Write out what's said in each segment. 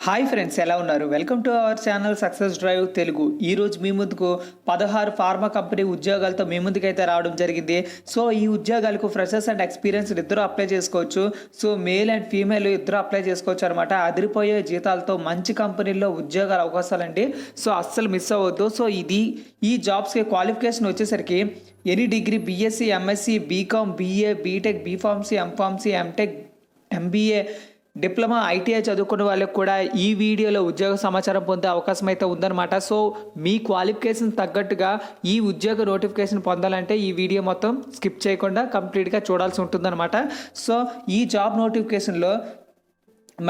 Hi friends, ఎలా ఉన్నారు? Welcome to our channel success drive Telugu. ఈరోజు మీ ముందుకు 16 ఫార్మా కంపెనీ ఉద్యోగాలతో మీ ముందుకైతే రావడం జరిగింది. సో ఈ ఉద్యోగాలకు ఫ్రెషర్స్ అండ్ ఎక్స్పీరియన్స్ ఇద్దరు అప్లై చేసుకోవచ్చు. సో మేల్ అండ్ ఫీమేల్ ఇద్దరు అప్లై చేసుకోవచ్చు అనమాట. అదిరిపోయే జీతాలతో మంచి కంపెనీల్లో ఉద్యోగాల అవకాశాలండి. సో అస్సలు మిస్ అవ్వద్దు. సో ఈ జాబ్స్కి క్వాలిఫికేషన్ వచ్చేసరికి any degree BSc, MSc, BCom, BA, BTech, BPharmacy, MPharmacy, MTech, MBA, diploma, ITI చదువుకున్న వాళ్ళకి కూడా ఈ వీడియోలో ఉద్యోగ సమాచారం పొందే అవకాశం అయితే ఉందన్నమాట. సో మీ క్వాలిఫికేషన్ తగ్గట్టుగా ఈ ఉద్యోగ నోటిఫికేషన్ పొందాలంటే ఈ వీడియో మొత్తం స్కిప్ చేయకుండా కంప్లీట్గా చూడాల్సి ఉంటుందన్నమాట. సో ఈ జాబ్ నోటిఫికేషన్లో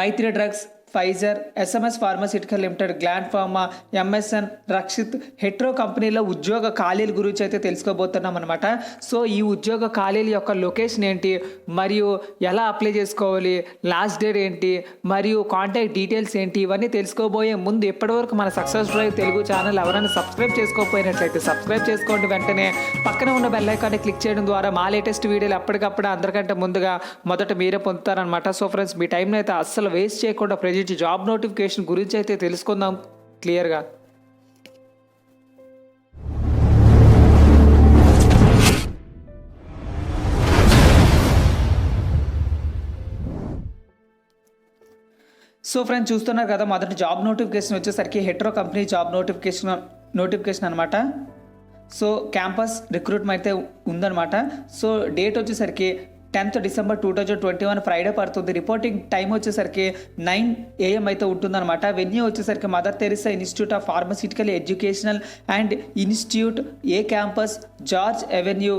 Maithri drugs, Pfizer, SMS pharmaceutical limited, Gland pharma, MSN, Rakshit, Hetero కంపెనీలో ఉద్యోగ ఖాళీల గురించి అయితే తెలుసుకోబోతున్నాం అనమాట. సో ఈ ఉద్యోగ ఖాళీల యొక్క లొకేషన్ ఏంటి, మరియు ఎలా అప్లై చేసుకోవాలి, లాస్ట్ డేట్ ఏంటి, మరియు కాంటాక్ట్ డీటెయిల్స్ ఏంటి, ఇవన్నీ తెలుసుకోబోయే ముందు ఇప్పటివరకు మన సక్సెస్ డ్రైవ్ తెలుగు ఛానల్ ఎవరైనా సబ్స్క్రైబ్ చేసుకోకపోయినట్లయితే సబ్స్క్రైబ్ చేసుకోండి. వెంటనే పక్కన ఉన్న బెల్ ఐకాన్ని క్లిక్ చేయడం ద్వారా మా లేటెస్ట్ వీడియోలు ఎప్పటికప్పుడు అందరికంటే ముందుగా మొదట మీరే పొందుతారనమాట. సో ఫ్రెండ్స్, మీ టైంని అయితే అస్సలు వేస్ట్ చేయకుండా జాబ్ నోటిఫికేషన్ గురించి అయితే తెలుసుకుందాం క్లియర్గా. సో ఫ్రెండ్స్, చూస్తున్నారు కదా, మొదటి జాబ్ నోటిఫికేషన్ వచ్చేసరికి హెట్రో కంపెనీ జాబ్ నోటిఫికేషన్ అనమాట. సో క్యాంపస్ రిక్రూట్మెంట్ అయితే ఉందన్నమాట. సో డేట్ వచ్చేసరికి 10th December 2021 ఫ్రైడే పడుతుంది. రిపోర్టింగ్ టైం వచ్చేసరికి 9 AM అయితే ఉంటుందన్నమాట. వెన్యూ వచ్చేసరికి Mother Teresa institute of pharmaceutical educational and institute, A campus, George avenue,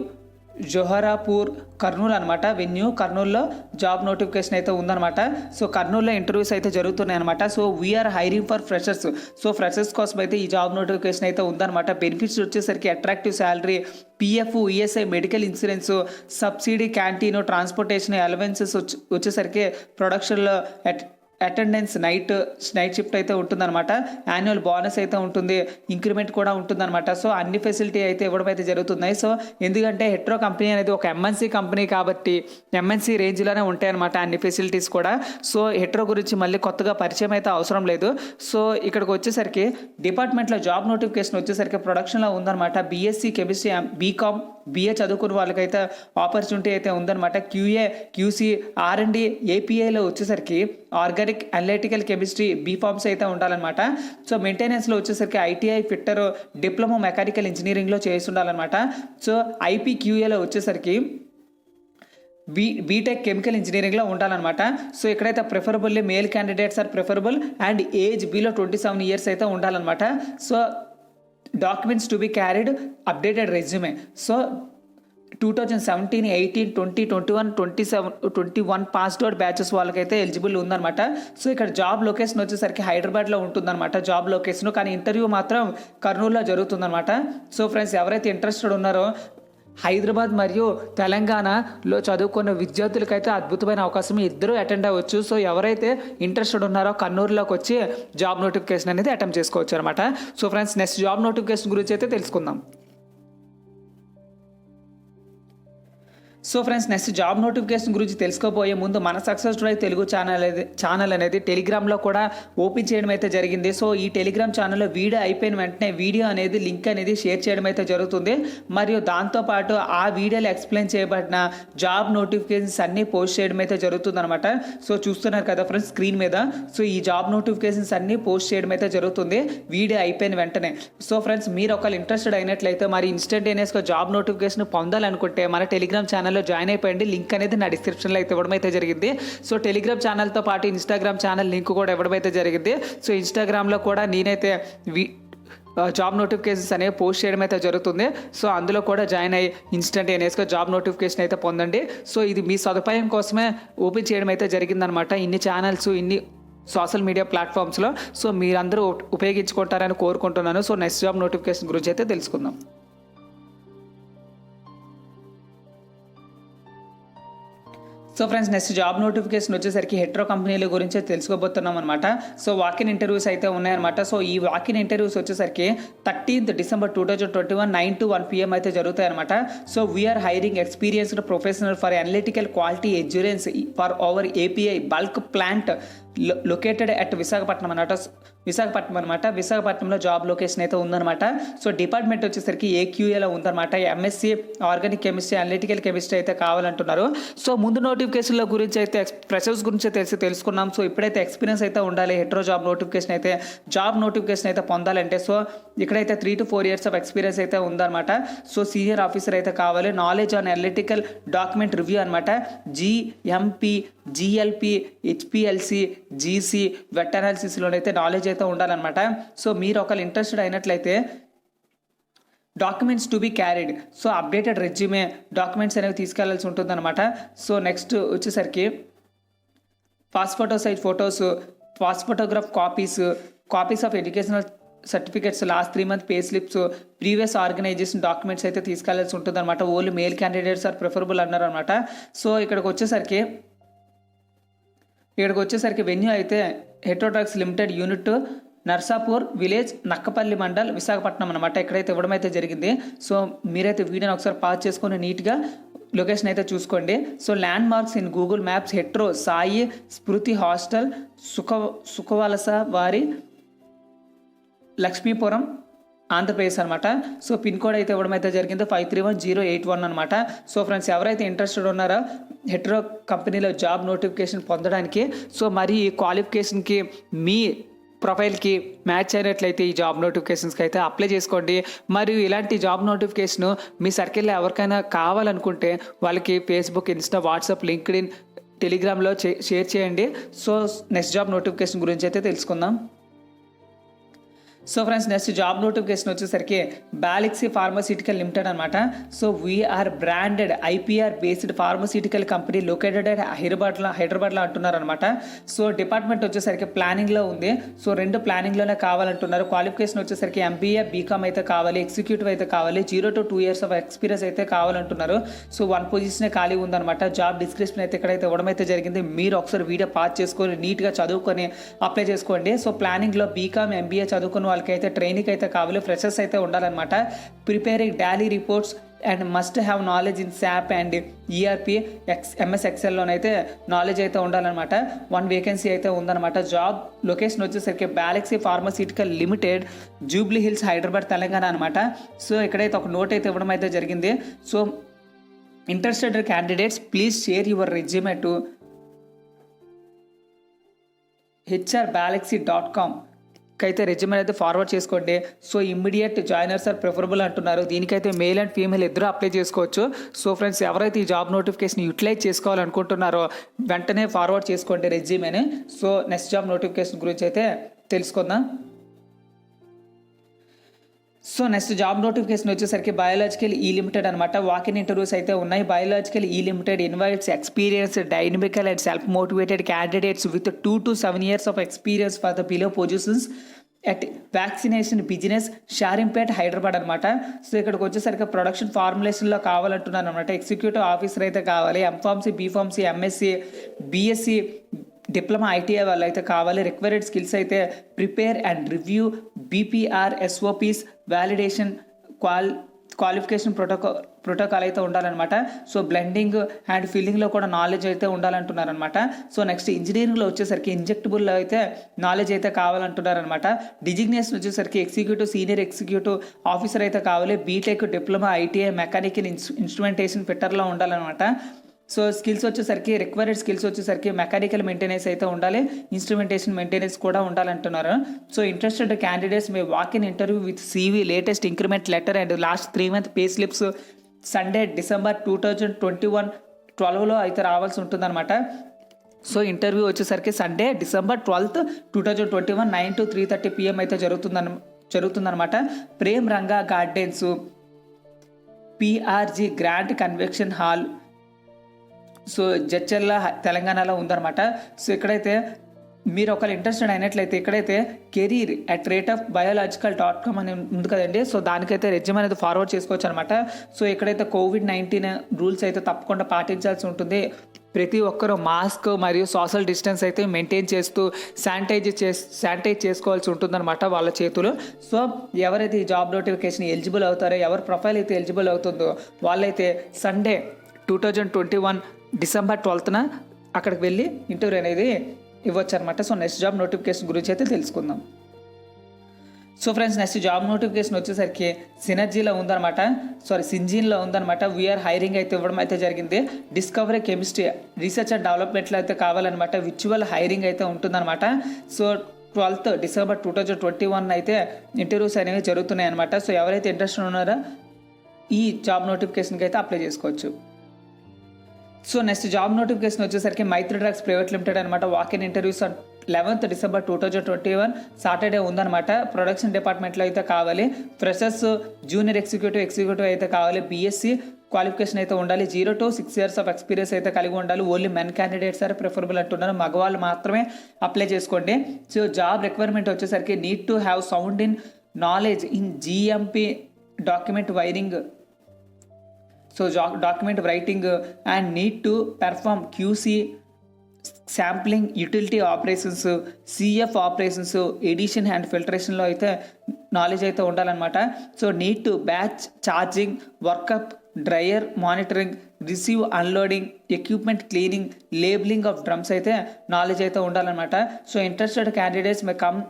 Joharapur, Kurnool అనమాట. వెన్యూ కర్నూలులో జాబ్ నోటిఫికేషన్ అయితే ఉందన్నమాట. సో కర్నూలులో ఇంటర్వ్యూస్ అయితే జరుగుతున్నాయి అనమాట. So we are hiring for freshers. So freshers కోసం అయితే ఈ జాబ్ నోటిఫికేషన్ అయితే ఉందన్నమాట. బెనిఫిట్స్ వచ్చేసరికి attractive salary, PF, ESI, medical insurance, subsidy, canteen, transportation allowances వచ్చేసరికి ప్రొడక్షన్లో అటెండెన్స్, నైట్ షిఫ్ట్ అయితే ఉంటుందన్నమాట. యాన్యువల్ బోనస్ అయితే ఉంటుంది, ఇంక్రిమెంట్ కూడా ఉంటుందన్నమాట. సో అన్ని ఫెసిలిటీ అయితే ఇవ్వడం అయితే జరుగుతున్నాయి. సో ఎందుకంటే హెట్రో కంపెనీ అనేది ఒక ఎంఎన్సీ కంపెనీ కాబట్టి ఎంఎన్సీ రేంజ్లోనే ఉంటాయి అనమాట అన్ని ఫెసిలిటీస్ కూడా. సో హెట్రో గురించి మళ్ళీ కొత్తగా పరిచయం అయితే అవసరం లేదు. సో ఇక్కడికి వచ్చేసరికి డిపార్ట్మెంట్లో జాబ్ నోటిఫికేషన్ వచ్చేసరికి ప్రొడక్షన్లో ఉందన్నమాట. బీఎస్సీ కెమిస్ట్రీ, బీకామ్, బిఏ చదువుకున్న వాళ్ళకైతే ఆపర్చునిటీ అయితే ఉందన్నమాట. క్యూఏ, క్యూసీ, ఆర్ఎండి, ఏపీఐలో వచ్చేసరికి ఆర్గానిక్, అనలిటికల్ కెమిస్ట్రీ, బీఫార్మ్స్ అయితే ఉండాలన్నమాట. సో మెయింటెనెన్స్లో వచ్చేసరికి ఐటీఐ, ఫిట్టర్, డిప్లొమా మెకానికల్ ఇంజనీరింగ్లో చేసి ఉండాలన్నమాట. సో ఐపీక్యూఏలో వచ్చేసరికి బీటెక్ కెమికల్ ఇంజనీరింగ్లో ఉండాలన్నమాట. సో ఇక్కడైతే preferably male candidates are preferable and age below 27 years అయితే ఉండాలన్నమాట. So documents to be carried, updated resume. So 2017, 18, 20, 21, 27, 21 passed out batches వాళ్ళకైతే ఎలిజిబుల్ ఉందన్నమాట. సో ఇక్కడ జాబ్ లొకేషన్ వచ్చేసరికి హైదరాబాద్లో ఉంటుందన్నమాట జాబ్ లొకేషన్, కానీ ఇంటర్వ్యూ మాత్రం కర్నూలులో జరుగుతుందన్నమాట. సో ఫ్రెండ్స్, ఎవరైతే ఇంట్రెస్టెడ్ ఉన్నారో హైదరాబాద్ మరియు తెలంగాణలో చదువుకున్న విద్యార్థులకైతే అద్భుతమైన అవకాశం, ఇద్దరు అటెండ్ అవ్వచ్చు. సో ఎవరైతే ఇంట్రెస్టెడ్ ఉన్నారో కర్నూలులోకి వచ్చి జాబ్ నోటిఫికేషన్ అనేది అటెంప్ట్ చేసుకోవచ్చు అనమాట. So friends, next job notification గురించి అయితే తెలుసుకుందాం. So friends, next job notification గురించి తెలుసుకోబోయే ముందు మన సక్సెస్ డ్రైవ్ తెలుగు ఛానల్ అనేది టెలిగ్రామ్లో కూడా ఓపెన్ చేయడం అయితే జరిగింది. సో ఈ టెలిగ్రామ్ ఛానల్లో వీడియో అయిపోయిన వెంటనే వీడియో అనేది లింక్ అనేది షేర్ చేయడం అయితే జరుగుతుంది. మరియు దాంతోపాటు ఆ వీడియోలో ఎక్స్ప్లెయిన్ చేయబడిన జాబ్ నోటిఫికేషన్స్ అన్నీ పోస్ట్ చేయడం అయితే జరుగుతుంది అనమాట. సో చూస్తున్నారు కదా ఫ్రెండ్స్ స్క్రీన్ మీద. సో ఈ జాబ్ నోటిఫికేషన్స్ అన్నీ పోస్ట్ చేయడం అయితే జరుగుతుంది వీడియో అయిపోయిన వెంటనే. సో ఫ్రెండ్స్, మీరు ఒకవేళ ఇంట్రెస్టెడ్ అయినట్లయితే మరి ఇన్స్టంటేనియస్గా జాబ్ నోటిఫికేషన్ పొందాలనుకుంటే మన టెలిగ్రామ్ ఛానల్లో జాయిన్ అయిపోయింది. లింక్ అనేది నా డిస్క్రిప్షన్లో అయితే ఇవ్వడం అయితే జరిగింది. సో టెలిగ్రామ్ ఛానల్తో పాటు ఇన్స్టాగ్రామ్ ఛానల్ లింక్ కూడా ఇవ్వడం అయితే జరిగింది. సో ఇన్స్టాగ్రామ్లో కూడా నేనైతే జాబ్ నోటిఫికేషన్స్ అనేవి పోస్ట్ చేయడం అయితే జరుగుతుంది. సో అందులో కూడా జాయిన్ అయ్యి ఇన్స్టంటేనియస్గా జాబ్ నోటిఫికేషన్ అయితే పొందండి. సో ఇది మీ సదుపాయం కోసమే ఓపెన్ చేయడం అయితే జరిగిందనమాట. ఇన్ని ఛానల్స్, ఇన్ని సోషల్ మీడియా ప్లాట్ఫామ్స్లో. సో మీరందరూ ఉపయోగించుకుంటారని కోరుకుంటున్నాను. సో నెక్స్ట్ జాబ్ నోటిఫికేషన్ గురించి అయితే తెలుసుకుందాం. So friends next job notification వచ్చేసరికి హెట్రో కంపెనీల గురించి తెలుసుకోబోతున్నాం అనమాట. సో వాకిన్ ఇంటర్వ్యూస్ అయితే ఉన్నాయన్నమాట. సో ఈ వాకిన్ ఇంటర్వ్యూస్ వచ్చేసరికి 13th December 2021 9 to 1 PM అయితే జరుగుతాయి అనమాట. So we are hiring experienced professional for analytical quality assurance for our API bulk plant located at Visakhapatnam అనమాట. విశాఖపట్నంలో జాబ్ లొకేషన్ అయితే ఉందన్నమాట. సో డిపార్ట్మెంట్ వచ్చేసరికి AQAలో ఉందన్నమాట. MSc organic chemistry analytical chemistry అయితే కావాలంటున్నారు. సో ముందు నోటిఫికేషన్ల గురించి అయితే ఫ్రెషర్స్ గురించి తెలుసుకున్నాం. సో ఇప్పుడైతే ఎక్స్పీరియన్స్ అయితే ఉండాలి. హెట్రో జాబ్ నోటిఫికేషన్ అయితే పొందాలంటే సో ఇక్కడైతే 3 to 4 years ఆఫ్ ఎక్స్పీరియన్స్ అయితే ఉందన్నమాట. సో సీనియర్ ఆఫీసర్ అయితే కావాలి. Knowledge on analytical document review అనమాట. GMP GLP HPLC GC wet అనాలిసిస్లోనైతే నాలెడ్జ్ అయితే ఉండాలన్నమాట. సో మీరు ఒకవేళ ఇంట్రెస్టెడ్ అయినట్లయితే documents to be carried. So updated resume documents అనేవి తీసుకెళ్లాల్సి ఉంటుంది అనమాట. సో నెక్స్ట్ వచ్చేసరికి passport size photos, passport photograph copies of educational certificates, last 3 month pay slips, previous organization documents అయితే తీసుకెళ్లాల్సి ఉంటుంది అనమాట. Only male candidates are preferable అన్నారు అనమాట. సో ఇక్కడికి వచ్చేసరికి వెన్యూ అయితే Heterodrugs limited unit, Narsapur village, Nakkapalli mandal, Visakhapatnam అనమాట. ఇక్కడైతే ఇవ్వడం అయితే జరిగింది. సో మీరైతే వీడియోని ఒకసారి పాస్ చేసుకొని నీట్గా లొకేషన్ అయితే చూసుకోండి. So land marks in Google maps Hetero Sai Smriti hostel సుఖవలస వారి లక్ష్మీపురం ఆంధ్రప్రదేశ్ అనమాట. సో పిన్ కోడ్ అయితే ఇవ్వడం అయితే జరిగింది 531081 అనమాట. సో ఫ్రెండ్స్ ఎవరైతే ఇంట్రెస్టెడ్ ఉన్నారో హెట్రో కంపెనీలో జాబ్ నోటిఫికేషన్ పొందడానికి సో మరి ఈ క్వాలిఫికేషన్కి మీ ప్రొఫైల్కి మ్యాచ్ అయినట్లయితే ఈ జాబ్ నోటిఫికేషన్స్కి అయితే అప్లై చేసుకోండి. మరియు ఇలాంటి జాబ్ నోటిఫికేషన్ మీ సర్కిల్లో ఎవరికైనా కావాలనుకుంటే వాళ్ళకి ఫేస్బుక్, ఇన్స్టా, వాట్సాప్, లింక్డ్ఇన్, టెలిగ్రామ్లో షేర్ చేయండి. సో నెక్స్ట్ జాబ్ నోటిఫికేషన్ గురించి అయితే తెలుసుకుందాం. So friends next job notification వచ్చేసరికి బ్యాలిక్సీ ఫార్మాస్యూటికల్ లిమిటెడ్ అనమాట. సో వీఆర్ బ్రాండెడ్ IPR based pharmaceutical company located at హైదరాబాద్లో అంటున్నారు అనమాట. సో డిపార్ట్మెంట్ వచ్చేసరికి ప్లానింగ్లో ఉంది. సో 2 ప్లానింగ్లోనే కావాలంటున్నారు. క్వాలిఫికేషన్ వచ్చేసరికి MBA BCom అయితే కావాలి, ఎగ్జిక్యూటివ్ అయితే కావాలి, 0 to 2 years ఆఫ్ ఎక్స్పీరియన్స్ అయితే కావాలంటున్నారు. సో 1 పొజిషనే ఖాళీ ఉందన్నమాట. జాబ్ డిస్క్రిప్షన్ అయితే ఇక్కడైతే ఇవ్వడం అయితే జరిగింది. మీరు ఒకసారి వీడియో పాస్ చేసుకొని నీట్గా చదువుకొని అప్లై చేసుకోండి. సో ప్లానింగ్లో BCom MBA చదువుకున్న వాళ్ళకి అయితే ట్రైనింగ్ అయితే కావాలి, ఫ్రెషర్స్ అయితే ఉండాలన్నమాట. Preparing daily reports and must have knowledge in SAP and ERP MS Excelలోనైతే నాలెడ్జ్ అయితే ఉండాలన్నమాట. 1 వేకెన్సీ అయితే ఉందన్నమాట. జాబ్ లొకేషన్ వచ్చేసరికి బ్యాలెక్సీ ఫార్మాస్యూటికల్ లిమిటెడ్, జూబ్లీ హిల్స్, హైదరాబాద్, తెలంగాణ అనమాట. సో ఇక్కడైతే ఒక నోట్ అయితే ఇవ్వడం అయితే జరిగింది. So interested candidates please share your resume to hrgalaxy.com అయితే రెజ్యూమే అయితే ఫార్వర్డ్ చేసుకోండి. So immediate joiners are preferable అంటున్నారు. దీనికైతే మేల్ అండ్ ఫీమేల్ ఇద్దరు అప్లై చేసుకోవచ్చు. సో ఫ్రెండ్స్ ఎవరైతే ఈ జాబ్ నోటిఫికేషన్ యూటిలైజ్ చేసుకోవాలనుకుంటున్నారో వెంటనే ఫార్వర్డ్ చేసుకోండి రెజ్యూమేని. సో నెక్స్ట్ జాబ్ నోటిఫికేషన్ గురించి అయితే తెలుసుకుందాం. సో నెక్స్ట్ జాబ్ నోటిఫికేషన్ వచ్చేసరికి బయోలాజికల్ లిమిటెడ్ అనమాట. వాకిన్ ఇంటర్వ్యూస్ అయితే ఉన్నాయి. Biological limited invites experience dynamical and self motivated candidates with 2 to 7 years of experience for the below positions at vaccination business, Shamirpet, Hyderabad అనమాట. So ఇక్కడికి వచ్చేసరికి ప్రొడక్షన్ ఫార్ములేషన్లో కావాలంటున్నాను అనమాట. Executive officer అయితే కావాలి. MPharmacy BPharmacy MSc BSc diploma ITI వాళ్ళు అయితే కావాలి. Required skills అయితే prepare and review BPR SOPs, validation, qualification protocol అయితే ఉండాలన్నమాట. సో బ్లెండింగ్ అండ్ ఫిల్లింగ్లో కూడా నాలెడ్జ్ అయితే ఉండాలంటున్నారనమాట. సో నెక్స్ట్ ఇంజనీరింగ్లో వచ్చేసరికి ఇంజెక్టబుల్లో అయితే నాలెడ్జ్ అయితే కావాలంటున్నారనమాట. డిజిగ్నేషన్ వచ్చేసరికి ఎగ్జిక్యూటివ్, సీనియర్ ఎగ్జిక్యూటివ్ ఆఫీసర్ అయితే కావాలి. B Tech, diploma ITI mechanical instrumentation ఫిట్టర్లో ఉండాలన్నమాట. సో స్కిల్స్ వచ్చేసరికి రిక్వైర్డ్ స్కిల్స్ వచ్చేసరికి మెకానికల్ మెయింటెనెన్స్ అయితే ఉండాలి, ఇన్స్ట్రుమెంటేషన్ మెయింటెనెన్స్ కూడా ఉండాలంటున్నారు. So interested candidates may walk in interview with CV, latest increment letter and last 3 month pay slips Sunday December 2021 12లో అయితే రావాల్సి ఉంటుందన్నమాట. సో ఇంటర్వ్యూ వచ్చేసరికి Sunday December 12th 2021 9 to 3:30 PM అయితే జరుగుతుందన్నమాట. Prem Ranga gardens, PRG grand convention hall, so Jadcherla, తెలంగాణలో ఉందన్నమాట. So ఇక్కడైతే మీరు ఒకవేళ ఇంట్రెస్టెడ్ అయినట్లయితే ఇక్కడైతే career@rateofbiological.com అని ఉంది కదండి. సో దానికైతే రెజ్యూమ్ అనేది ఫార్వర్డ్ చేసుకోవచ్చు అనమాట. సో ఇక్కడైతే COVID-19 రూల్స్ అయితే తప్పకుండా పాటించాల్సి ఉంటుంది. ప్రతి ఒక్కరూ మాస్క్ మరియు సోషల్ డిస్టెన్స్ అయితే మెయింటైన్ చేస్తూ శానిటైజ్ చేసుకోవాల్సి ఉంటుందన్నమాట వాళ్ళ చేతులు. సో ఎవరైతే ఈ జాబ్ నోటిఫికేషన్ ఎలిజిబుల్ అవుతారో, ఎవరి ప్రొఫైల్ అయితే ఎలిజిబుల్ అవుతుందో వాళ్ళైతే సండే 2021 డిసెంబర్ 12న అక్కడికి వెళ్ళి ఇంటర్వ్యూ అనేది ఇవ్వచ్చు అనమాట. సో నెక్స్ట్ జాబ్ నోటిఫికేషన్ గురించి అయితే తెలుసుకుందాం. So friends, next job notification వచ్చేసరికి సింజీన్లో ఉందన్నమాట. వీఆర్ హైరింగ్ అయితే ఇవ్వడం అయితే జరిగింది. డిస్కవరీ కెమిస్ట్రీ రీసెర్చ్ అండ్ డెవలప్మెంట్లో అయితే కావాలన్నమాట. విర్చువల్ హైరింగ్ అయితే ఉంటుందన్నమాట. సో 12 డిసెంబర్ 2021 అయితే ఇంటర్వ్యూస్ అనేవి జరుగుతున్నాయి అనమాట. సో ఎవరైతే ఇంట్రెస్ట్ ఉన్నారో ఈ జాబ్ నోటిఫికేషన్కి అయితే అప్లై చేసుకోవచ్చు. సో నెక్స్ట్ జాబ్ నోటిఫికేషన్ వచ్చేసరికి మైత్రి డ్రగ్స్ ప్రైవేట్ లిమిటెడ్ అనమాట. వాకిన్ ఇంటర్వ్యూస్ 11 డిసెంబర్ 2021 సాటర్డే ఉందన్నమాట. ప్రొడక్షన్ డిపార్ట్మెంట్లో అయితే కావాలి. ఫ్రెషర్స్, జూనియర్ ఎగ్జిక్యూటివ్ అయితే కావాలి. బీఎస్సీ క్వాలిఫికేషన్ అయితే ఉండాలి. 0 to 6 years ఆఫ్ ఎక్స్పీరియన్స్ అయితే కలిగి ఉండాలి. Only men candidates are preferable అంటున్నారు. మగవాళ్ళు మాత్రమే అప్లై చేసుకోండి. సో జాబ్ రిక్వైర్మెంట్ వచ్చేసరికి need to have sound in knowledge in GMP document writing. So document writing and need to perform QC, sampling, utility operations, CF operations, addition and ఫిల్టరేషన్లో అయితే knowledge అయితే ఉండాలన్నమాట. So need to batch charging, workup, dryer monitoring, receive unloading, equipment cleaning, labeling of drums అయితే knowledge అయితే ఉండాలన్నమాట. So interested candidates May come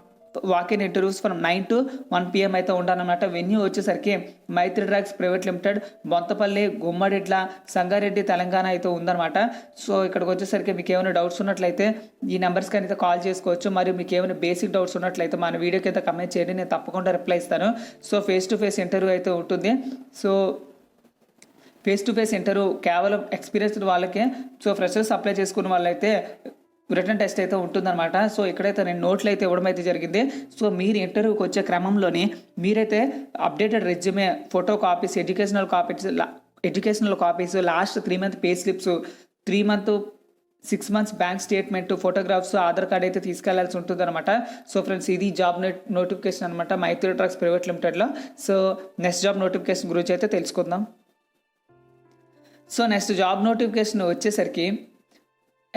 walk in interviews from 9 to 1 PM అయితే ఉండాలన్నమాట. Venue వచ్చేసరికి Maitri drugs private limited, Bonthapalli, Gummadidala, Sangareddy, Telangana అయితే ఉందన్నమాట. సో ఇక్కడికి వచ్చేసరికి మీకు ఏమైనా డౌట్స్ ఉన్నట్లయితే ఈ నెంబర్స్కి అయితే కాల్ చేసుకోవచ్చు. మరియు మీకు ఏమైనా బేసిక్ డౌట్స్ ఉన్నట్లయితే మన వీడియోకి అయితే కమెంట్ చేయండి, నేను తప్పకుండా రిప్లై ఇస్తాను. So face to face interview అయితే ఉంటుంది. So face to face interview కేవలం ఎక్స్పీరియన్స్డ్ వాళ్ళకే. సో ఫ్రెషర్స్ అప్లై చేసుకున్న వాళ్ళైతే రిటర్న్ టెస్ట్ అయితే ఉంటుందన్నమాట. సో ఇక్కడైతే నేను నోట్లు అయితే ఇవ్వడం అయితే జరిగింది. సో మీరు ఇంటర్వ్యూకి వచ్చే క్రమంలోని మీరైతే updated resume, photo copies, educational copies, last 3 month pay slips, 3 month 6 months bank statement, photographs, Aadhaar card అయితే తీసుకెళ్లాల్సి ఉంటుంది అనమాట. సో ఫ్రెండ్స్, ఇది జాబ్ నోటిఫికేషన్ అనమాట మైత్రి డ్రగ్స్ ప్రైవేట్ లిమిటెడ్లో. సో నెక్స్ట్ జాబ్ నోటిఫికేషన్ గురించి అయితే తెలుసుకుందాం. సో నెక్స్ట్ జాబ్ నోటిఫికేషన్ వచ్చేసరికి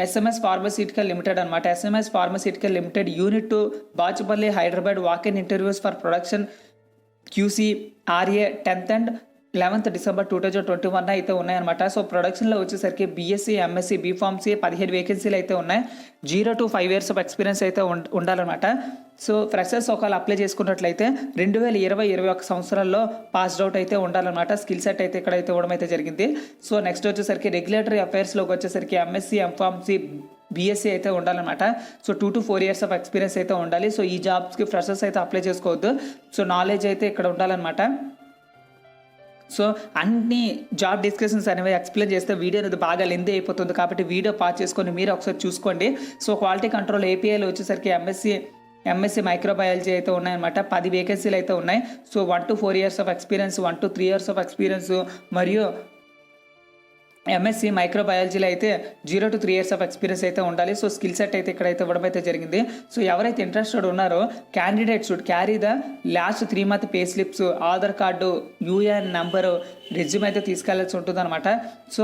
SMS ఫార్మస్యూటికల్ లిమిటెడ్ అనమాట. SMS pharmaceutical limited, unit 2, Bachupalli, Hyderabad. Walk in interviews for production QC RA 10th and 11th December 2021 అయితే ఉన్నాయన్నమాట. సో ప్రొడక్షన్లో వచ్చేసరికి బీఎస్సీ, ఎంఎస్సీ, బీఫార్మసీ 15 వేకెన్సీలు అయితే ఉన్నాయి. 0 to 5 years ఆఫ్ ఎక్స్పీరియన్స్ అయితే ఉండాలన్నమాట. సో ఫ్రెషర్స్ ఒకవేళ అప్లై చేసుకున్నట్లయితే 2020-21 సంవత్సరాల్లో పాస్డ్ అవుట్ అయితే ఉండాలన్నమాట. స్కిల్ సెట్ అయితే ఇక్కడైతే ఇవ్వడం అయితే జరిగింది. సో నెక్స్ట్ వచ్చేసరికి రెగ్యులేటరీ అఫైర్స్లోకి వచ్చేసరికి ఎంఎస్సీ, ఎంఫార్మసీ, బీఎస్సీ అయితే ఉండాలన్నమాట. So 2 to 4 years of experience అయితే ఉండాలి. సో ఈ జాబ్స్కి ఫ్రెషర్స్ అయితే అప్లై చేసుకోవద్దు. సో నాలెడ్జ్ అయితే ఇక్కడ ఉండాలన్నమాట. సో అన్ని జాబ్ డిస్కషన్స్ అనేవి ఎక్స్ప్లెయిన్ చేస్తే వీడియో అనేది బాగా లెంత్ అయిపోతుంది. కాబట్టి వీడియో పాస్ చేసుకొని మీరు ఒకసారి చూసుకోండి. సో క్వాలిటీ కంట్రోల్ ఏపీఐలో వచ్చేసరికి ఎంఎస్సీ మైక్రోబయాలజీ అయితే ఉన్నాయన్నమాట. 10 వేకెన్సీలు అయితే ఉన్నాయి. So 1 to 4 years of experience, 1 to 3 years of experience, మరియు ఎంఎస్సీ మైక్రోబయాలజీలో అయితే 0 to 3 years ఆఫ్ ఎక్స్పీరియన్స్ అయితే ఉండాలి. సో స్కిల్ సెట్ అయితే ఇక్కడైతే ఇవ్వడం అయితే జరిగింది. సో ఎవరైతే ఇంట్రెస్టెడ్ ఉన్నారో candidate should carry the last 3 month pay slips, Aadhaar card, UAN number, resume అయితే తీసుకెళ్లాల్సి ఉంటుంది అనమాట. సో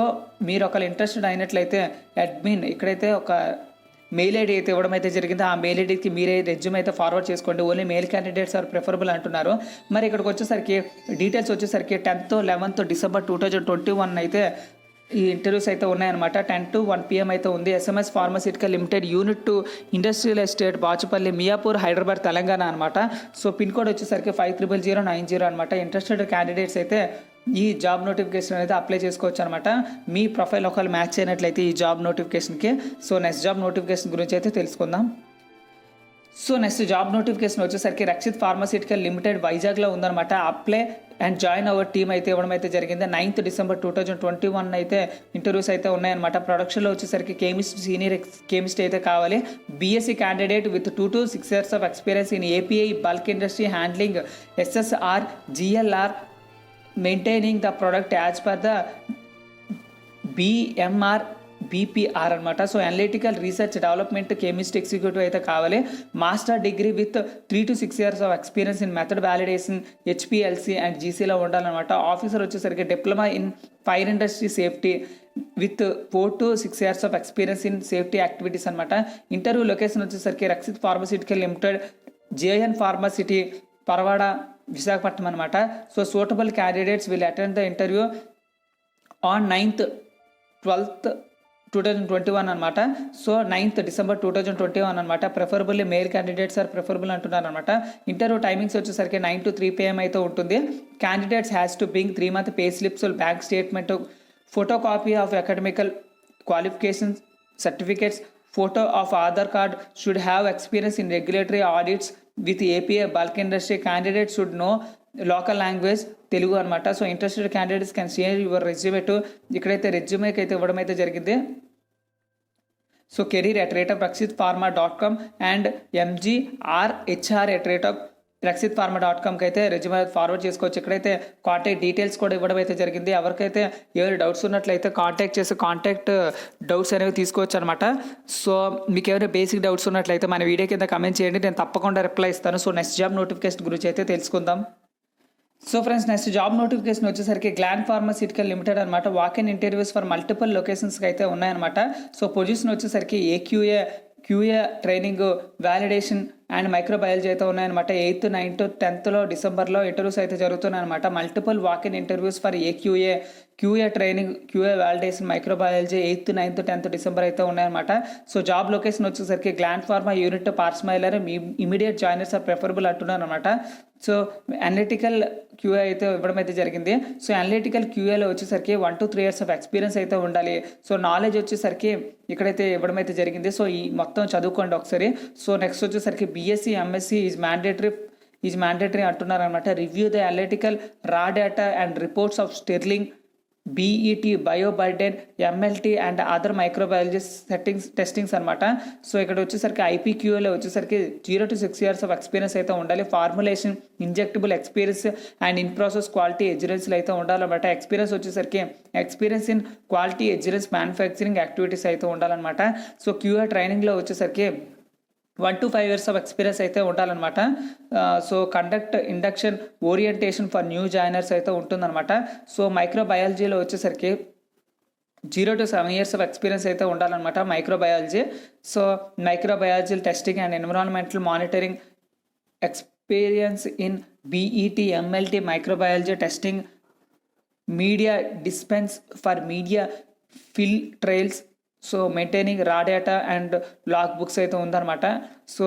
మీరు ఒకవేళ ఇంట్రెస్టెడ్ అయినట్లయితే అడ్మిన్ ఇక్కడైతే ఒక మెయిల్ ఐడి అయితే ఇవ్వడం అయితే జరిగింది. ఆ మెయిల్ ఐడికి మీరే రెజ్యూమ్ అయితే ఫార్వర్డ్ చేసుకోండి. Only male candidates are preferable అంటున్నారు. మరి ఇక్కడికి వచ్చేసరికి డీటెయిల్స్ వచ్చేసరికి 10th, 11th డిసెంబర్ 2021 అయితే ఈ ఇంటర్వ్యూస్ అయితే ఉన్నాయన్నమాట. 10 to 1 PM అయితే ఉంది. SMS pharmaceutical limited, unit 2, industrial estate, Bachupalli, Miyapur, Hyderabad, Telangana అనమాట. సో పిన్ కోడ్ వచ్చేసరికి 500090 అనమాట. ఇంట్రెస్టెడ్ క్యాండిడేట్స్ అయితే ఈ జాబ్ నోటిఫికేషన్ అయితే అప్లై చేసుకోవచ్చు అనమాట. మీ ప్రొఫైల్ ఒకవేళ మ్యాచ్ అయినట్లయితే ఈ జాబ్ నోటిఫికేషన్కి. సో నెక్స్ట్ జాబ్ నోటిఫికేషన్ గురించి అయితే తెలుసుకుందాం. సో నెక్స్ట్ జాబ్ నోటిఫికేషన్ వచ్చేసరికి రక్షిత్ ఫార్మస్యూటికల్ లిమిటెడ్ వైజాగ్లో ఉందన్నమాట. Apply and join our team అయితే ఇవ్వడం అయితే జరిగింది. 9th డిసెంబర్ 2021 అయితే ఇంటర్వ్యూస్ అయితే ఉన్నాయన్నమాట. ప్రొడక్షన్లో వచ్చేసరికి కెమిస్ట్, సీనియర్ కెమిస్ట్ అయితే కావాలి. BSc candidate with 2 to 6 years of experience in API, bulk industry handling, SSR, GLR, maintaining the product as per the BMR BPR అనమాట. So analytical research development chemist executive అయితే కావాలి. Master degree with 3 to 6 years of experience in method validation HPLC and జీసీలో ఉండాలన్నమాట. Officer వచ్చేసరికి diploma in fire industry safety with 4 to 6 years of experience in safety activities అనమాట. Interview location వచ్చేసరికి Rakshit pharmaceutical limited, JN pharma city, Paravada, Visakhapatnam అనమాట. So suitable candidates will attend the interview on 9th 12th 2021 అనమాట. So 9th December 2021 అనమాట. Preferably male candidates are preferable అంటున్నారు అనమాట. Interview timings వచ్చేసరికి 9 to 3 PM అయితే ఉంటుంది. Candidates has to bring 3 month pay slips, bank statement, photo copy of academical qualifications certificates, photo of Aadhaar card, should have experience in regulatory audits with API bulk industry. Candidates should know local language Telugu అనమాట. So interested candidates can share your resume to, ఇక్కడైతే రెజ్యూమేకి అయితే ఇవ్వడం అయితే జరిగింది. So career@rateofrakshitpharma.com and mgrhr@rateofrakshitpharma.comకి అయితే resume forward చేసుకోవచ్చు. ఇక్కడైతే కాంటాక్ట్ డీటెయిల్స్ కూడా ఇవ్వడం అయితే జరిగింది. ఎవరికైతే ఏమైనా డౌట్స్ ఉన్నట్లయితే కాంటాక్ట్ డౌట్స్ అనేవి తీసుకోవచ్చు అనమాట. సో మీకు ఏమైనా బేసిక్ డౌట్స్ ఉన్నట్లయితే మన వీడియో కింద కమెంట్ చేయండి, నేను తప్పకుండా రిప్లై ఇస్తాను. సో నెక్స్ట్ జాబ్ నోటిఫికేషన్ గురించి అయితే తెలుసుకుందాం. So friends, next job notification వచ్చేసరికి గ్లాండ్ ఫార్మాస్యూటికల్ లిమిటెడ్ అనమాట. వాక్-ఇన్ ఇంటర్వ్యూస్ ఫర్ మల్టిపుల్ లొకేషన్స్కి అయితే ఉన్నాయన్నమాట. సో పొజిషన్ వచ్చేసరికి QA training, validation and microbiology అయితే ఉన్నాయన్నమాట. 8th, 9th, 10th డిసెంబర్లో ఇంటర్వ్యూస్ అయితే జరుగుతున్నాయి అనమాట. Multiple walk in interviews for QA training, QA validation, microbiology 8th, 9th, 10th December అయితే ఉన్నాయన్నమాట. సో జాబ్ లొకేషన్ వచ్చేసరికి Gland pharma unit, Pashamylaram, immediate joiners are preferable అంటున్నారు అనమాట. సో అనలిటికల్ క్యూఏ అయితే ఇవ్వడం అయితే జరిగింది. సో అనలిటికల్ క్యూఏలో వచ్చేసరికి 1 to 3 years ఆఫ్ ఎక్స్పీరియన్స్ అయితే ఉండాలి. సో నాలెడ్జ్ వచ్చేసరికి ఇక్కడైతే ఇవ్వడం అయితే జరిగింది. సో ఈ మొత్తం చదువుకోండి ఒకసారి. సో నెక్స్ట్ వచ్చేసరికి బీఎస్సీ, ఎంఎస్సీ ఈజ్ మ్యాండేటరీ అంటున్నారు అనమాట. Review the analytical raw data and reports of sterility, BET, bioburden, MLT and other microbiology testings అనమాట. సో ఇక్కడ వచ్చేసరికి ఐపీక్యూఏలో వచ్చేసరికి 0 to 6 years ఆఫ్ ఎక్స్పీరియన్స్ అయితే ఉండాలి. Formulation, injectable experience and in process quality ఎగ్జిరెన్స్లు అయితే ఉండాలన్నమాట. ఎక్స్పీరియన్స్ వచ్చేసరికి experience in quality assurance manufacturing activities అయితే ఉండాలన్నమాట. సో క్యూఏ ట్రైనింగ్లో వచ్చేసరికి 1 to 5 years ఆఫ్ ఎక్స్పీరియన్స్ అయితే ఉండాలన్నమాట. So conduct induction orientation for new joiners అయితే ఉంటుందన్నమాట. సో మైక్రోబయాలజీలో వచ్చేసరికి 0 to 7 years ఆఫ్ ఎక్స్పీరియన్స్ అయితే ఉండాలన్నమాట microbiology. So microbiology testing and environmental monitoring experience in BET, MLT, microbiology testing, media dispense for media fill trials, so maintaining raw data and log books అయితే ఉందన్నమాట. So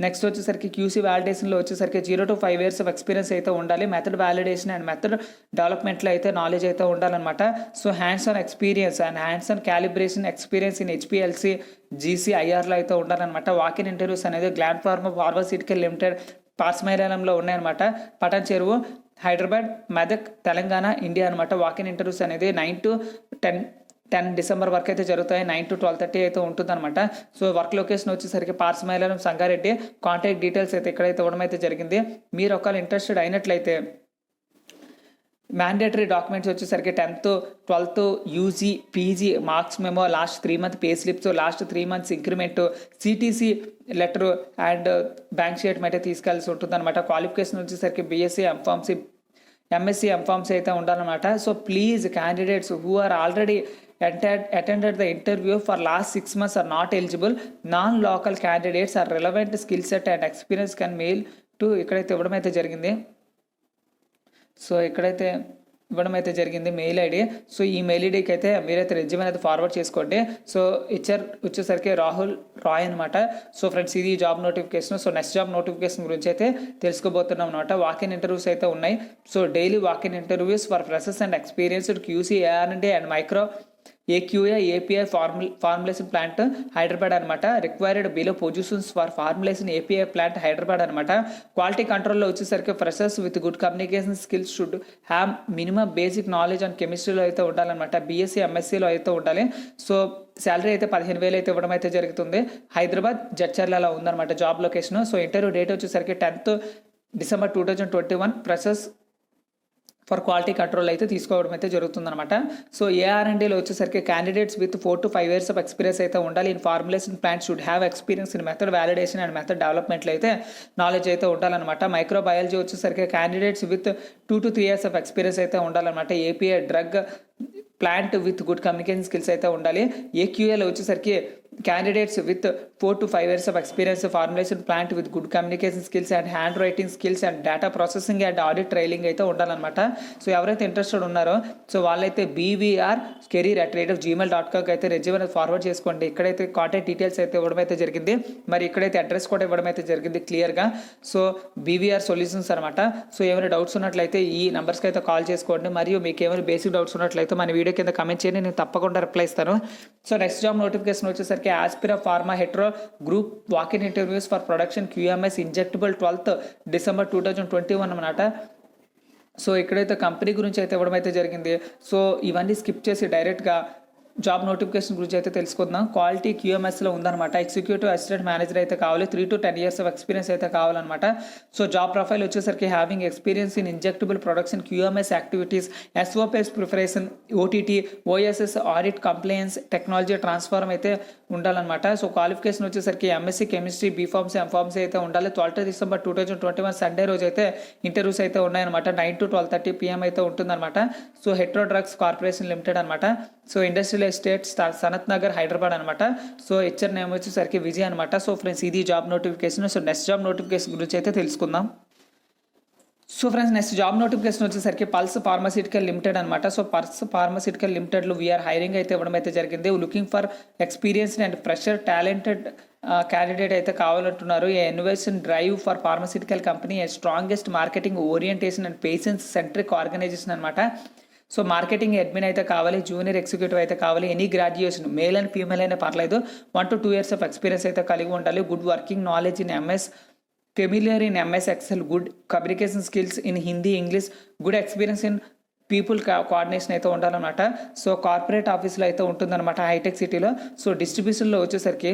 next వచ్చేసరికి QC వ్యాలిడేషన్లో వచ్చేసరికి 0 to 5 years of experience అయితే ఉండాలి. Method validation and method డెవలప్మెంట్లో అయితే knowledge అయితే ఉండాలన్నమాట. So hands on experience and hands on calibration experience in HPLC, GC, ఐఆర్లో అయితే ఉండాలన్నమాట. వాక్-ఇన్ ఇంటర్వ్యూస్ అనేది గ్లాండ్ ఫార్మాస్యూటికల్ లిమిటెడ్, పార్స్మైరాలంలో ఉన్నాయన్నమాట. పటాన్ చెరువు, హైదరాబాద్, మెదక్, తెలంగాణ, ఇండియా అనమాట. వాక్-ఇన్ ఇంటర్వ్యూస్ అనేది 9 to 10 December వరకు అయితే జరుగుతాయి. 9 to 12:30 అయితే ఉంటుందన్నమాట. సో వర్క్ లొకేషన్ వచ్చేసరికి పార్స్మైలారం, సంగారెడ్డి. కాంటాక్ట్ డీటెయిల్స్ అయితే ఇక్కడైతే ఇవ్వడం అయితే జరిగింది. మీరు ఒకవేళ ఇంట్రెస్టెడ్ అయినట్లయితే మ్యాండేటరీ డాక్యుమెంట్స్ వచ్చేసరికి 10th, 12th UG, PG marks memo, last 3 month pay slips, last 3 months increment, CTC letter and bank statement అయితే తీసుకెళ్ళాల్సి ఉంటుందన్నమాట. క్వాలిఫికేషన్ వచ్చేసరికి బీఎస్సీ, ఎంఎస్సీ, ఎంఫార్మసీ అయితే ఉండాలన్నమాట. So please candidates who are already attended the interview for last 6 months are not eligible. Non-local candidates are relevant skill set and experience can mail to, ఇక్కడైతే ఇవ్వడం అయితే జరిగింది. So ఇక్కడైతే ఇవ్వడం అయితే జరిగింది మెయిల్ ఐడి. సో ఈ మెయిల్ ఐడికి అయితే మీరైతే రెజ్యూమ్ అనేది ఫార్వర్డ్ చేసుకోండి. సో వచ్చేసరికి రాహుల్ రాయ్ అనమాట. సో ఫ్రెండ్స్, ఇది job notification. So next job notification గురించి అయితే తెలుసుకోబోతున్నాం అనమాట. వాక్-ఇన్ ఇంటర్వ్యూస్ అయితే ఉన్నాయి. So daily walk in interviews for freshers and experienced QC, AR&D and micro AQA API formulation plant Hyderabad అనమాట. Required below positions for formulation API plant Hyderabad అనమాట. Quality కంట్రోల్లో వచ్చేసరికి freshers with good communication skills should have minimum basic knowledge and కెమిస్ట్రీలో అయితే ఉండాలన్నమాట. BSc, ఎంఎస్సీలో అయితే ఉండాలి. So salary అయితే 15,000 అయితే ఇవ్వడం అయితే జరుగుతుంది. హైదరాబాద్, జడ్చర్లలో ఉందన్నమాట job location. So interview date వచ్చేసరికి 10th December 2021. Freshers for quality control అయితే తీసుకోవడం అయితే జరుగుతుందన్నమాట. సో ఏఆర్&డీలో వచ్చేసరికి candidates with 4 to 5 years of experience అయితే ఉండాలి. In formulation plant should have experience in method validation and method డెవలప్మెంట్లో అయితే నాలెడ్జ్ అయితే ఉండాలన్నమాట. మైక్రోబయాలజీ వచ్చేసరికి candidates with 2 to 3 years of experience అయితే ఉండాలన్నమాట. API drug plant with good communication skills అయితే ఉండాలి. ఏక్యూఎల్ వచ్చేసరికి candidates with 4 to 5 years of experience formulation plant with good communication skills and hand writing skills and data processing and audit trailing అయితే ఉండాలన్నమాట. So ఎవరైతే interested ఉన్నారో so వాళ్ళైతే bvrcareer@gmail.com అయితే resume అనేది ఫార్వర్డ్ చేసుకోండి. ఇక్కడైతే కాంటాక్ట్ డీటెయిల్స్ అయితే ఇవ్వడం అయితే జరిగింది. మరి ఇక్కడైతే అడ్రస్ కూడా ఇవ్వడం అయితే జరిగింది క్లియర్గా. సో బీవీఆర్ సొల్యూషన్స్ అనమాట. సో ఏమైనా డౌట్స్ ఉన్నట్లయితే ఈ నెంబర్స్కి అయితే కాల్ చేసుకోండి. మరియు మీకు ఏమైనా బేసిక్ డౌట్స్ ఉన్నట్లయితే మన వీడియో కింద కమెంట్ చేయండి, నేను తప్పకుండా రిప్లై ఇస్తాను. సో నెక్స్ట్ జాబ్ నోటిఫికేషన్ వచ్చేసరికి Aspira pharma Hetero group walk in interviews for production QMS injectable 12th December 2021 అన్నమాట. సో ఇక్కడైతే కంపెనీ గురించి అయితే ఇవ్వడం అయితే జరిగింది. సో ఇవన్నీ స్కిప్ చేసి డైరెక్ట్గా జాబ్ నోటిఫికేషన్ గురించి అయితే తెలుసుకుందాం. క్వాలిటీ QMSలో ఉందన్నమాట. ఎగ్జిక్యూటివ్ అసిస్టెంట్ మేనేజర్ అయితే కావాలి. 3 to 10 years ఆఫ్ ఎక్స్పీరియన్స్ అయితే కావాలన్నమాట. సో జాబ్ ప్రొఫైల్ వచ్చేసరికి having experience in injectable production QMS activities, SOPs preparation, OTT, OSS audit, compliance, technology transform అయితే ఉండాలన్నమాట. సో క్వాలిఫికేషన్ వచ్చేసరికి MSc కెమిస్ట్రీ, BPharmacy, MPharmacy అయితే ఉండాలి. 12th December 2021 సండే రోజు అయితే ఇంటర్వ్యూస్ అయితే ఉన్నాయన్నమాట. 9 to 12:30 PM అయితే ఉంటుందన్నమాట. So Hetero drugs corporation limited అనమాట. So industrial estate Sanath Nagar Hyderabad అనమాట. సో హెచ్ఆర్ నేమ్ వచ్చేసరికి విజయ్ అనమాట. సో ఫ్రెండ్స్ ఇది job notification. So next job notification గురించి అయితే తెలుసుకుందాం. So friends next job notification వచ్చేసరికి పల్స్ ఫార్మాసిటికల్ లిమిటెడ్ అనమాట. సో పల్స్ ఫార్మాసిటికల్ లిమిటెడ్లో వీఆర్ హైరింగ్ అయితే ఇవ్వడం అయితే జరిగింది. Looking for experienced and fresher talented candidate అయితే కావాలంటున్నారు. A innovation drive for pharmaceutical company, A strongest marketing orientation and patients centric organisation అనమాట. సో మార్కెటింగ్ అడ్మిన్ అయితే కావాలి. జూనియర్ ఎగ్జిక్యూటివ్ అయితే కావాలి. Any graduation male and female అయినా పర్లేదు. 1 to 2 years of experience అయితే కలిగి ఉండాలి. Good working knowledge in MS, familiar in MS Excel, good communication skills in Hindi, English, good experience in people coordination అయితే ఉండాలన్నమాట. సో కార్పొరేట్ ఆఫీస్లో అయితే ఉంటుందన్నమాట హైటెక్ సిటీలో. సో డిస్ట్రిబ్యూషన్లో వచ్చేసరికి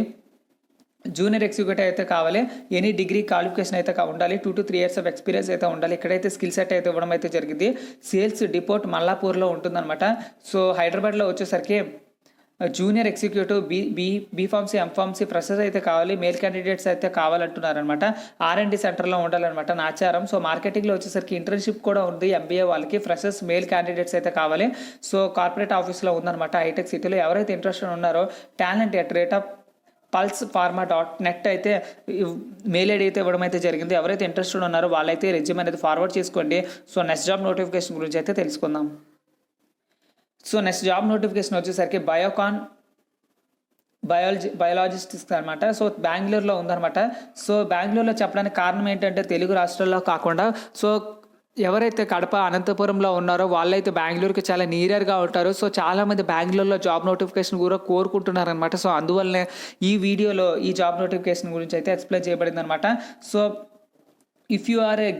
జూనియర్ ఎగ్జిక్యూటివ్ అయితే కావాలి. ఎనీ డిగ్రీ క్వాలిఫికేషన్ అయితే ఉండాలి. 2 to 3 years ఆఫ్ ఎక్స్పీరియన్స్ అయితే ఉండాలి. ఇక్కడైతే స్కిల్ సెట్ అయితే ఇవ్వడం అయితే జరిగింది. సేల్స్ డిపోర్ట్ మల్లాపూర్లో ఉంటుందన్నమాట. సో హైదరాబాద్లో వచ్చేసరికి junior executive B Pharmacy, M Pharmacy freshers అయితే కావాలి. మేల్ క్యాండిడేట్స్ అయితే కావాలంటున్నారనమాట. R&D సెంటర్లో ఉండాలన్నమాట నాచారం. సో మార్కెటింగ్లో వచ్చేసరికి ఇంటర్న్షిప్ కూడా ఉంది. MBA వాళ్ళకి ఫ్రెషర్స్ మేల్ క్యాండిడేట్స్ అయితే కావాలి. సో కార్పొరేట్ ఆఫీస్లో ఉందన్నమాట హైటెక్ సిటీలో. ఎవరైతే ఇంట్రెస్టెడ్ ఉన్నారో talent@pulsepharma.net అయితే మెయిల్ ఐడి అయితే ఇవ్వడం అయితే జరిగింది. ఎవరైతే ఇంట్రెస్టెడ్ ఉన్నారో వాళ్ళైతే రెజ్యూమ్ అనేది ఫార్వర్డ్ చేసుకోండి. సో నెక్స్ట్ జాబ్ నోటిఫికేషన్ గురించి అయితే తెలుసుకుందాం. సో నెక్స్ట్ జాబ్ నోటిఫికేషన్ వచ్చేసరికి బయాలజిస్టిక్స్ అనమాట. సో బెంగళూరులో ఉందన్నమాట. సో బెంగళూరులో చెప్పడానికి కారణం ఏంటంటే తెలుగు రాష్ట్రాల్లో కాకుండా సో ఎవరైతే కడప, అనంతపురంలో ఉన్నారో వాళ్ళైతే బెంగళూరుకి చాలా నియర్గా ఉంటారు. సో చాలామంది బెంగళూరులో జాబ్ నోటిఫికేషన్ కూడా కోరుకుంటున్నారనమాట. సో అందువల్లనే ఈ వీడియోలో ఈ జాబ్ నోటిఫికేషన్ గురించి అయితే ఎక్స్ప్లెయిన్ చేయబడింది అనమాట. So if you are a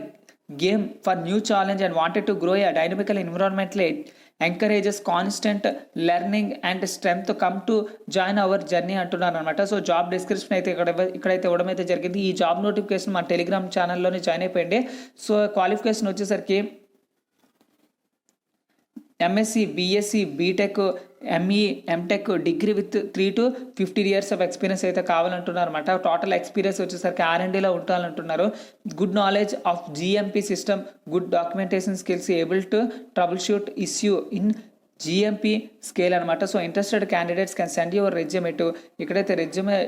game for new challenge and wanted to grow a dynamical ఎన్విరాన్మెంట్లో encourages constant learning and strength come to join our journey అంటున్నారు అనమాట. సో జాబ్ డిస్క్రిప్షన్ అయితే ఇక్కడైతే ఇవ్వడం అయితే జరిగింది. ఈ జాబ్ నోటిఫికేషన్ మన టెలిగ్రామ్ ఛానల్లోనే జాయిన్ అయిపోయింది. సో క్వాలిఫికేషన్ వచ్చేసరికి MSc, BSc, BTech, ME, MTech degree with 3 to 15 years of experience అయితే కావాలంటున్నారు అనమాట. టోటల్ ఎక్స్పీరియన్స్ వచ్చేసరికి R&Dలో ఉండాలంటున్నారు. Good knowledge of GMP system, good documentation skills, able to troubleshoot issue in GMP scale అనమాట. So interested candidates can send your resume to ఇక్కడైతే resume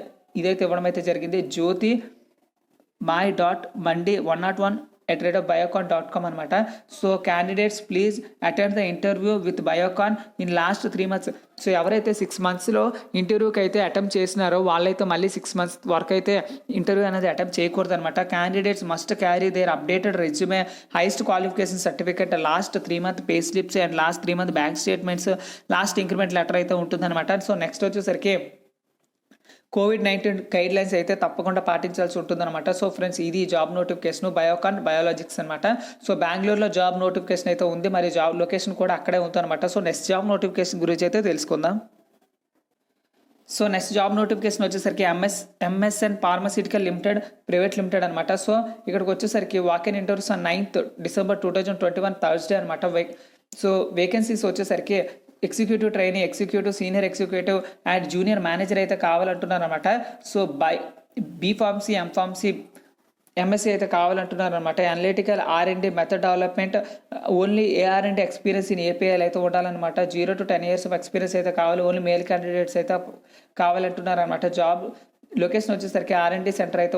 ఇదైతే ఇవ్వడం అయితే జరిగింది. jyothi.mandi101@biocon.com అనమాట. So candidates please attend the interview with Biocon in last 3 months. So ఎవరైతే 6 monthsలో ఇంటర్వ్యూకి అయితే అటెంప్ట్ చేసినారో వాళ్ళైతే మళ్ళీ 6 months వరకు అయితే ఇంటర్వ్యూ అనేది అటెంప్ట్ చేయకూడదు అనమాట. Candidates must carry their updated resume, highest qualification certificate, last 3 month pay slips and last 3 month bank statements, last increment letter అయితే ఉంటుందన్నమాట. సో నెక్స్ట్ వచ్చేసరికి COVID-19 గైడ్లైన్స్ అయితే తప్పకుండా పాటించాల్సి ఉంటుందన్నమాట. సో ఫ్రెండ్స్ ఇది జాబ్ నోటిఫికేషన్ బయోకాన్ బయాలజిక్స్ అనమాట. సో బెంగళూరులో job notification అయితే ఉంది, మరి జాబ్ లొకేషన్ కూడా అక్కడే ఉందన్నమాట. సో నెక్స్ట్ జాబ్ నోటిఫికేషన్ గురించి అయితే తెలుసుకుందాం. సో నెక్స్ట్ జాబ్ నోటిఫికేషన్ వచ్చేసరికి MSN pharmaceutical limited private limited అనమాట. సో ఇక్కడికి వచ్చేసరికి walk-in interviews on 9th December 2021 Thursday అనమాట. సో వేకెన్సీస్ వచ్చేసరికి executive trainee, executive, senior executive and junior manager అయితే కావాలంటున్నారు అనమాట. సో బీఫార్మసీ, ఎంఫార్మసీ, ఎంఎస్సీ అయితే కావాలంటున్నారు అనమాట. Analytical R&D method development, only AR&D experience in API అయితే ఉండాలన్నమాట. 0 to 10 years ఆఫ్ ఎక్స్పీరియన్స్ అయితే కావాలి. ఓన్లీ మేల్ క్యాండిడేట్స్ అయితే కావాలంటున్నారు అనమాట. జాబ్ లొకేషన్ వచ్చేసరికి R&D సెంటర్ అయితే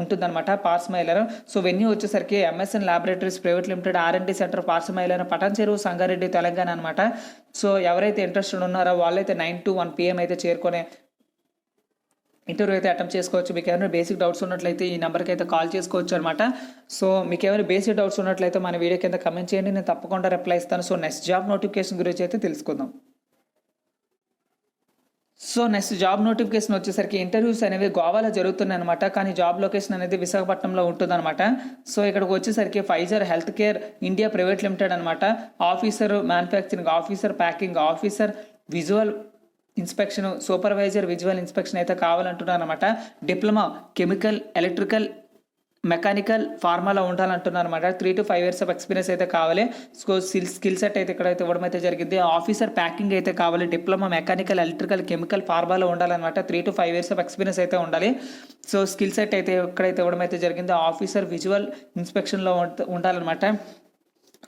ఉంటుందన్నమాట, పార్స్మైలర్. సో వెన్యూ వచ్చేసరికి MSN laboratories private limited R&D centre Pashamylaram, Patancheru, Sangareddy, Telangana అనమాట. సో ఎవరైతే ఇంట్రెస్టెడ్ ఉన్నారో వాళ్ళైతే 9 to 1 PM అయితే చేరుకొని ఇంటర్వ్యూ అయితే అటెంప్ట్ చేసుకోవచ్చు. మీకు ఏమైనా బేసిక్ డౌట్స్ ఉన్నట్లయితే ఈ నెంబర్కి అయితే కాల్ చేసుకోవచ్చు అనమాట. సో మీకు ఏమైనా బేసిక్ డౌట్స్ ఉన్నట్లయితే మన వీడియో కింద కమెంట్ చేయండి, నేను తప్పకుండా రిప్లై ఇస్తాను. సో నెక్స్ట్ జాబ్ నోటిఫికేషన్ గురించి అయితే తెలుసుకుందాం. సో నెక్స్ట్ జాబ్ నోటిఫికేషన్ వచ్చేసరికి ఇంటర్వ్యూస్ అనేవి గోవాలో జరుగుతున్నాయి అనమాట, కానీ జాబ్ లొకేషన్ అనేది విశాఖపట్నంలో ఉంటుందన్నమాట. సో ఇక్కడికి వచ్చేసరికి Pfizer health care India private limited అనమాట. Officer manufacturing, officer packing, officer visual inspection, supervisor visual inspection అయితే కావాలంటున్నారు అనమాట. డిప్లొమా కెమికల్, ఎలక్ట్రికల్, మెకానికల్, ఫార్మాలో ఉండాలంటున్నారు అనమాట. 3 to 5 years ఆఫ్ ఎక్స్పీరియన్స్ అయితే కావాలి. సో స్కిల్ సెట్ అయితే ఇక్కడైతే ఇవ్వడం అయితే జరిగింది. ఆఫీసర్ ప్యాకింగ్ అయితే కావాలి. డిప్లొమా మెకానికల్, ఎలక్ట్రికల్, కెమికల్, ఫార్మాలో ఉండాలన్నమాట. 3 to 5 years ఆఫ్ ఎక్స్పీరియన్స్ అయితే ఉండాలి. సో స్కిల్ సెట్ అయితే ఇక్కడైతే ఇవ్వడం అయితే జరిగింది. ఆఫీసర్ విజువల్ ఇన్స్పెక్షన్లో ఉండాలన్నమాట.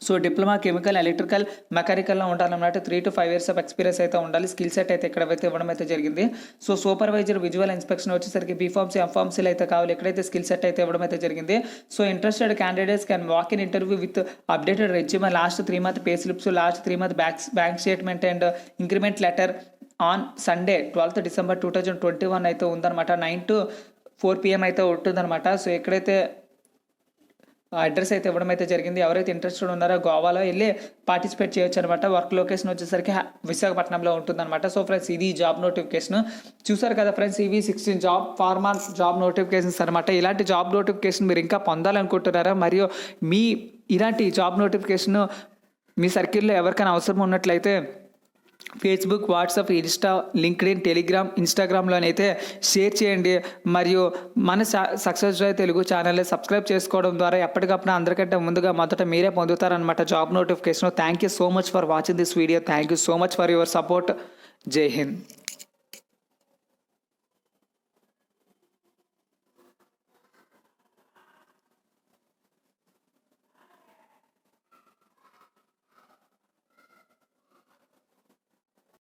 సో డిప్లొమా కెమికల్, ఎలక్ట్రికల్, మెకానికల్లో ఉండాలన్నమాట. 3 to 5 years ఆఫ్ ఎక్స్పీరియన్స్ అయితే ఉండాలి. స్కిల్ సెట్ అయితే ఇక్కడైతే ఇవ్వడం అయితే జరిగింది. సో సూపర్వైజర్ విజువల్ ఇన్స్పెక్షన్ వచ్చేసరికి బీఫార్మసీ, ఎంఫార్మసీలు అయితే కావాలి. ఎక్కడైతే స్కిల్ సెట్ అయితే ఇవ్వడం అయితే జరిగింది. So interested candidates can walk in interview with updated resume, last 3 month pay slips, last 3 month bank statement and increment letter on Sunday 12th December 2021 అయితే ఉందన్నమాట. 9 to 4 PM అయితే ఉంటుందన్నమాట. సో ఎక్కడైతే అడ్రస్ అయితే ఇవ్వడం అయితే జరిగింది. ఎవరైతే ఇంట్రెస్టెడ్ ఉన్నారో గోవాలో వెళ్ళి పార్టిసిపేట్ చేయొచ్చు అనమాట. వర్క్ లొకేషన్ వచ్చేసరికి విశాఖపట్నంలో ఉంటుందన్నమాట. సో ఫ్రెండ్స్ ఇది జాబ్ నోటిఫికేషన్ చూసారు కదా ఫ్రెండ్స్. ఇవి 16 జాబ్ నోటిఫికేషన్స్ అనమాట. ఇలాంటి జాబ్ నోటిఫికేషన్ మీరు ఇంకా పొందాలనుకుంటున్నారా, మరియు మీ ఇలాంటి జాబ్ నోటిఫికేషన్ మీ సర్కిల్లో ఎవరికైనా అవసరం ఉన్నట్లయితే Facebook, WhatsApp, Insta, LinkedIn, Telegram, ఇన్స్టాగ్రామ్లోనైతే షేర్ చేయండి. మరియు మన సక్సెస్ డ్రైవ్ తెలుగు ఛానల్ని సబ్స్క్రైబ్ చేసుకోవడం ద్వారా ఎప్పటికప్పుడు అందరికంటే ముందుగా మొదట మీరే పొందుతారనమాట job notification. Thank you so much for watching this video. Thank you so much for your support. జై హింద్.